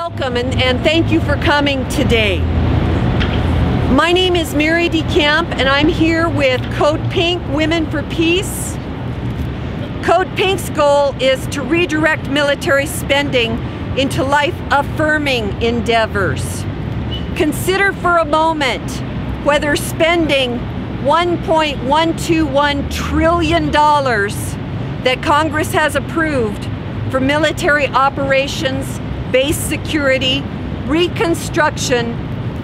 welcome and thank you for coming today. My name is Mary DeCamp and I'm here with Code Pink Women for Peace. Code Pink's goal is to redirect military spending into life-affirming endeavors. Consider for a moment whether spending $1.121 trillion that Congress has approved for military operations, base security, reconstruction,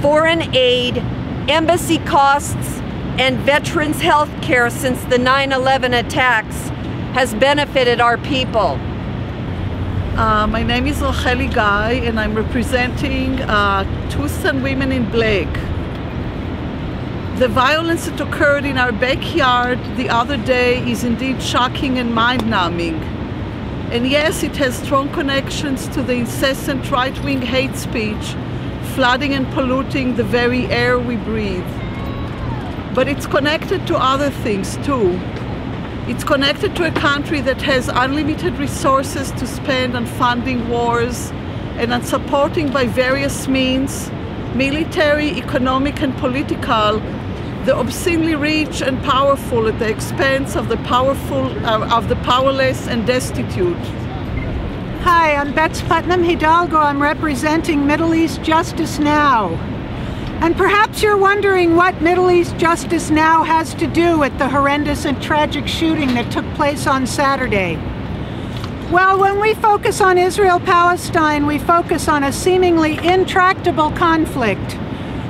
foreign aid, embassy costs, and veterans' health care since the 9/11 attacks has benefited our people. My name is Racheli Guy and I'm representing Tuscon Women in Black. The violence that occurred in our backyard the other day is indeed shocking and mind-numbing. And yes, it has strong connections to the incessant right-wing hate speech, flooding and polluting the very air we breathe. But it's connected to other things too. It's connected to a country that has unlimited resources to spend on funding wars and on supporting by various means, military, economic, and political, the obscenely rich and powerful at the expense of the powerless and destitute. Hi, I'm Bets Putnam Hidalgo. I'm representing Middle East Justice Now. And perhaps you're wondering what Middle East Justice Now has to do with the horrendous and tragic shooting that took place on Saturday. Well, when we focus on Israel-Palestine, we focus on a seemingly intractable conflict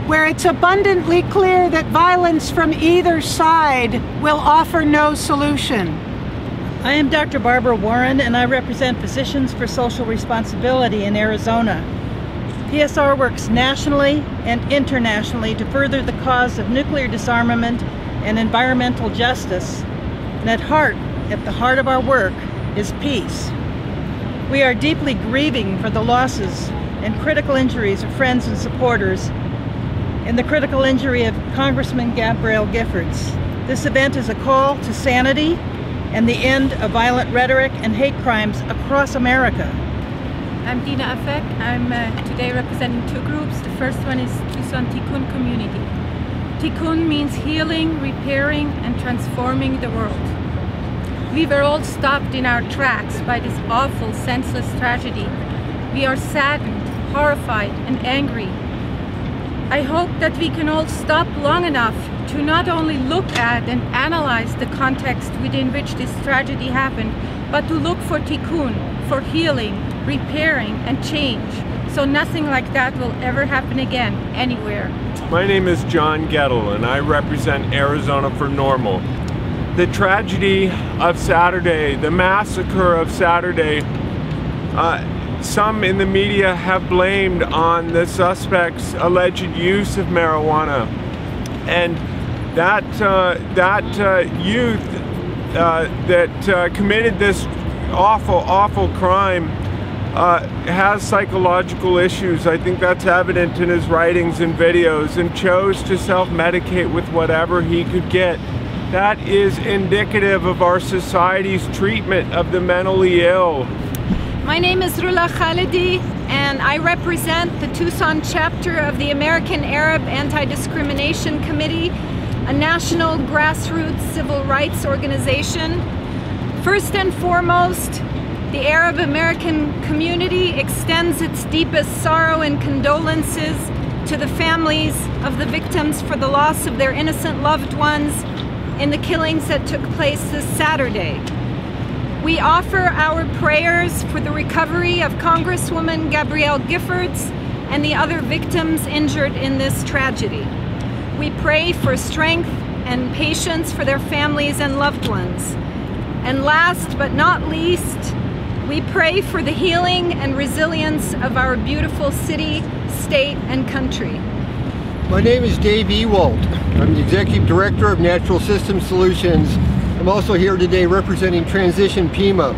where it's abundantly clear that violence from either side will offer no solution. I am Dr. Barbara Warren and I represent Physicians for Social Responsibility in Arizona. PSR works nationally and internationally to further the cause of nuclear disarmament and environmental justice. And at the heart of our work is peace. We are deeply grieving for the losses and critical injuries of friends and supporters and the critical injury of Congressman Gabrielle Giffords. This event is a call to sanity and the end of violent rhetoric and hate crimes across America. I'm Dina Afek. I'm today representing two groups. The first one is Tucson Tikkun community. Tikkun means healing, repairing, and transforming the world. We were all stopped in our tracks by this awful, senseless tragedy. We are saddened, horrified, and angry. I hope that we can all stop long enough to not only look at and analyze the context within which this tragedy happened, but to look for tikkun, for healing, repairing, and change, so nothing like that will ever happen again, anywhere. My name is John Gettle, and I represent Arizona for Normal. The tragedy of Saturday, the massacre of Saturday, some in the media have blamed on the suspect's alleged use of marijuana. And that youth that committed this awful crime has psychological issues. I think that's evident in his writings and videos, and chose to self-medicate with whatever he could get. That is indicative of our society's treatment of the mentally ill. My name is Rula Khalidi and I represent the Tucson chapter of the American Arab Anti-Discrimination Committee, a national grassroots civil rights organization. First and foremost, the Arab American community extends its deepest sorrow and condolences to the families of the victims for the loss of their innocent loved ones in the killings that took place this Saturday. We offer our prayers for the recovery of Congresswoman Gabrielle Giffords and the other victims injured in this tragedy. We pray for strength and patience for their families and loved ones. And last but not least, we pray for the healing and resilience of our beautiful city, state, and country. My name is Dave Ewald. I'm the Executive Director of Natural Systems Solutions. I'm also here today representing Transition Pima.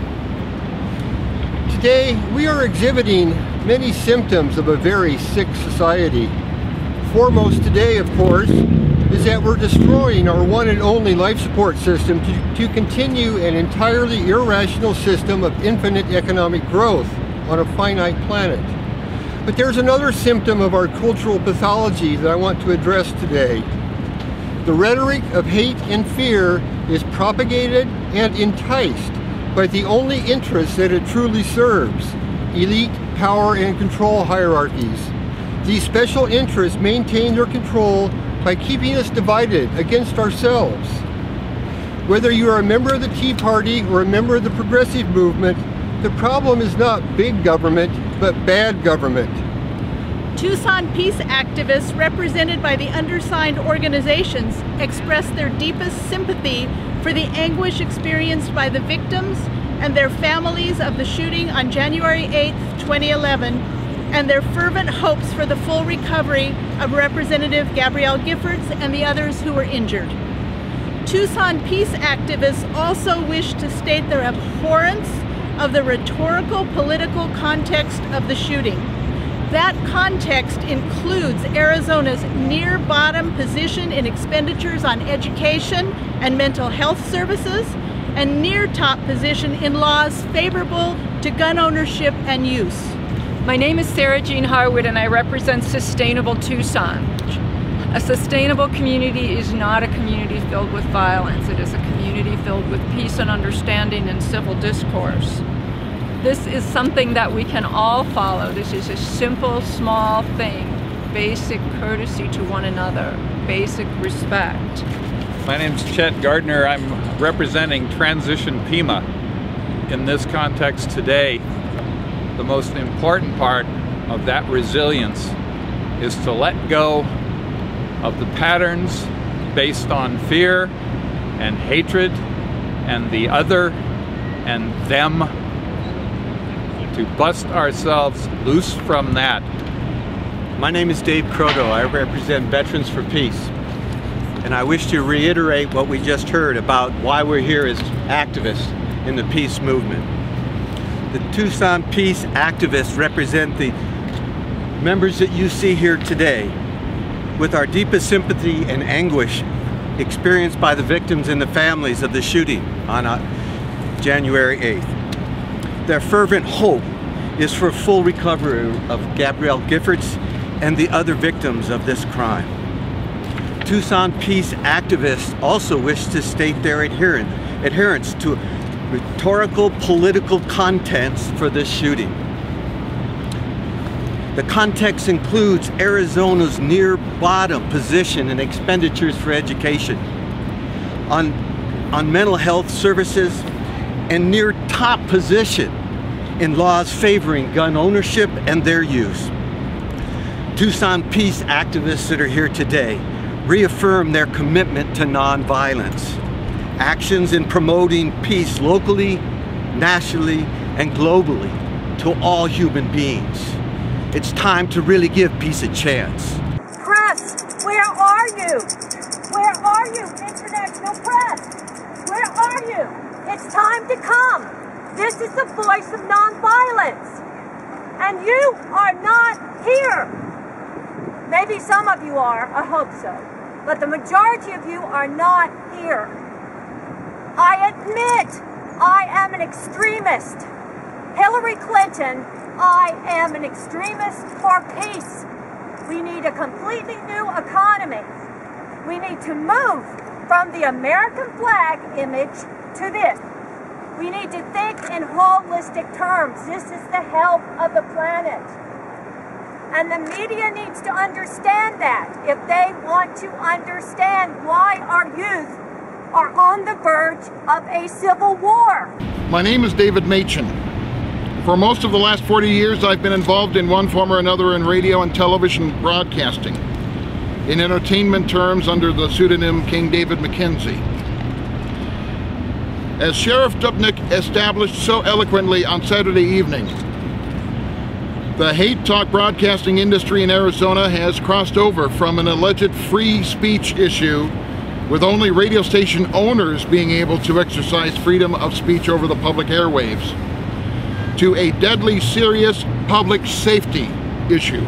Today, we are exhibiting many symptoms of a very sick society. Foremost today, of course, is that we're destroying our one and only life support system to continue an entirely irrational system of infinite economic growth on a finite planet. But there's another symptom of our cultural pathology that I want to address today. The rhetoric of hate and fear is propagated and enticed by the only interests that it truly serves: elite power and control hierarchies. These special interests maintain their control by keeping us divided against ourselves. Whether you are a member of the Tea Party or a member of the progressive movement, the problem is not big government, but bad government. Tucson peace activists represented by the undersigned organizations express their deepest sympathy for the anguish experienced by the victims and their families of the shooting on January 8, 2011, and their fervent hopes for the full recovery of Representative Gabrielle Giffords and the others who were injured. Tucson peace activists also wish to state their abhorrence of the rhetorical political context of the shooting. That context includes Arizona's near bottom position in expenditures on education and mental health services, and near top position in laws favorable to gun ownership and use. My name is Sarah Jean Harwood and I represent Sustainable Tucson. A sustainable community is not a community filled with violence. It is a community filled with peace and understanding and civil discourse. This is something that we can all follow. This is a simple, small thing. Basic courtesy to one another. Basic respect. My name's Chet Gardner. I'm representing Transition Pima. In this context today, the most important part of that resilience is to let go of the patterns based on fear and hatred and the other and them, to bust ourselves loose from that. My name is Dave Croto. I represent Veterans for Peace. And I wish to reiterate what we just heard about why we're here as activists in the peace movement. The Tucson peace activists represent the members that you see here today with our deepest sympathy and anguish experienced by the victims and the families of the shooting on January 8th. Their fervent hope is for full recovery of Gabrielle Giffords and the other victims of this crime. Tucson peace activists also wish to state their adherence to rhetorical political contents for this shooting. The context includes Arizona's near bottom position in expenditures for education, on mental health services, and near top position in laws favoring gun ownership and their use. Tucson peace activists that are here today reaffirm their commitment to nonviolence, actions in promoting peace locally, nationally, and globally to all human beings. It's time to really give peace a chance. Press, where are you? Where are you, international press? Where are you? It's time to come. This is the voice of nonviolence. And you are not here. Maybe some of you are, I hope so. But the majority of you are not here. I admit I am an extremist. Hillary Clinton, I am an extremist for peace. We need a completely new economy. We need to move from the American flag image to this. We need to think in holistic terms. This is the health of the planet. And the media needs to understand that if they want to understand why our youth are on the verge of a civil war. My name is David Machin. For most of the last 40 years, I've been involved in one form or another in radio and television broadcasting, in entertainment terms under the pseudonym King David McKenzie. As Sheriff Dubnik established so eloquently on Saturday evening, the hate talk broadcasting industry in Arizona has crossed over from an alleged free speech issue with only radio station owners being able to exercise freedom of speech over the public airwaves to a deadly serious public safety issue.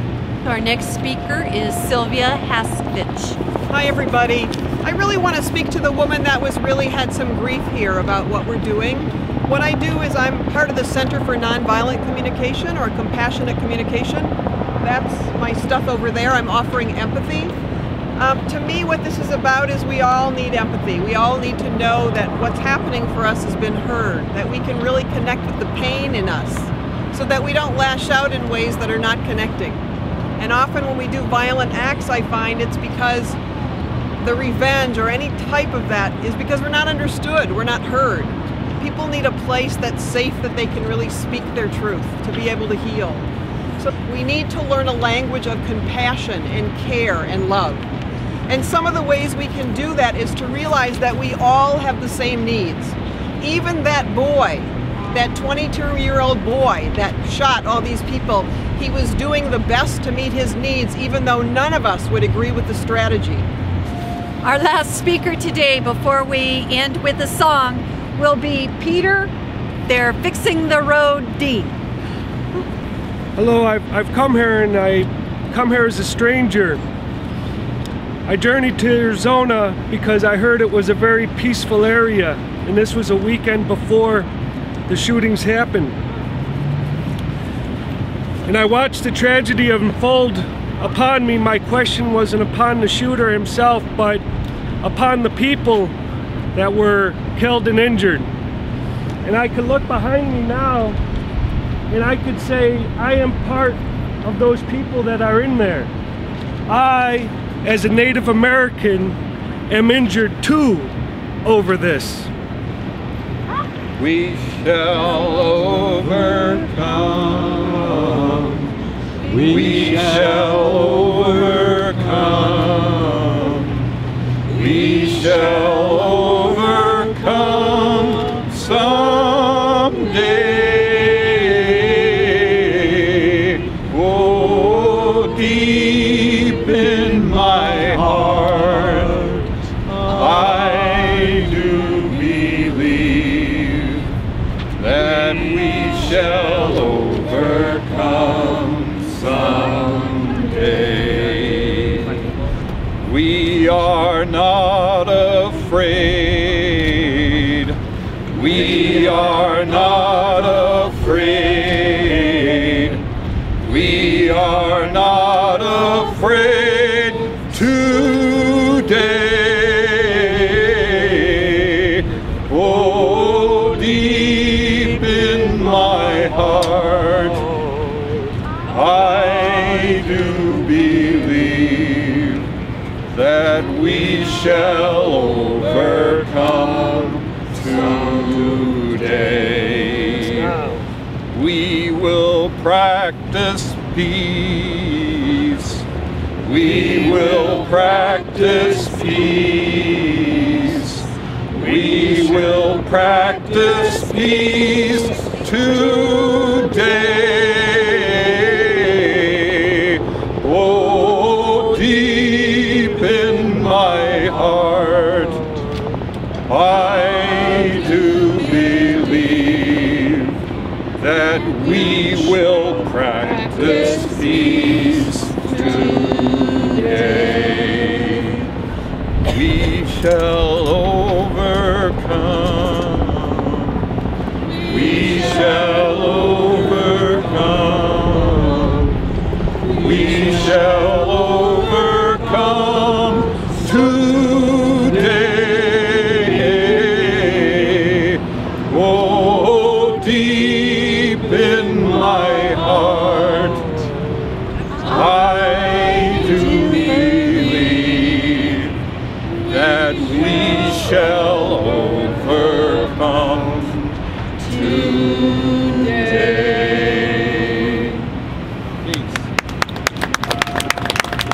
Our next speaker is Sylvia Haskovich. Hi everybody. I really want to speak to the woman that really had some grief here about what we're doing. What I do is I'm part of the Center for Nonviolent Communication, or Compassionate Communication. That's my stuff over there. I'm offering empathy. To me, what this is about is we all need empathy. We all need to know that what's happening for us has been heard, that we can really connect with the pain in us, so that we don't lash out in ways that are not connecting. And often when we do violent acts, I find it's because the revenge or any type of that is because we're not understood, we're not heard. People need a place that's safe, that they can really speak their truth, to be able to heal. So we need to learn a language of compassion and care and love. And some of the ways we can do that is to realize that we all have the same needs. Even that boy, that 22-year-old boy that shot all these people, he was doing the best to meet his needs, even though none of us would agree with the strategy. Our last speaker today, before we end with a song, will be Peter, they're fixing the road, Dean. Hello, I've come here, and I come here as a stranger. I journeyed to Arizona because I heard it was a very peaceful area, and this was a weekend before the shootings happened. And I watched the tragedy unfold upon me. My question wasn't upon the shooter himself, but upon the people that were killed and injured. And I could look behind me now, and I could say I am part of those people that are in there. I, as a Native American, am injured too over this. We shall overcome. We shall overcome. We shall overcome someday. Oh, deep in my heart, I do believe that we shall overcome someday. We are not afraid. We are not afraid. We are not afraid today. Oh, deep in my heart, I do believe that we shall overcome today. We will practice peace. We will practice peace. We will practice peace today. Oh, deep in my heart, I do believe that we will practice peace today. We shall overcome. We shall overcome. We shall overcome today. Oh, deep in my heart, I do believe that we shall overcome today.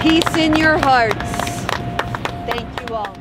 Peace in your hearts. Thank you all.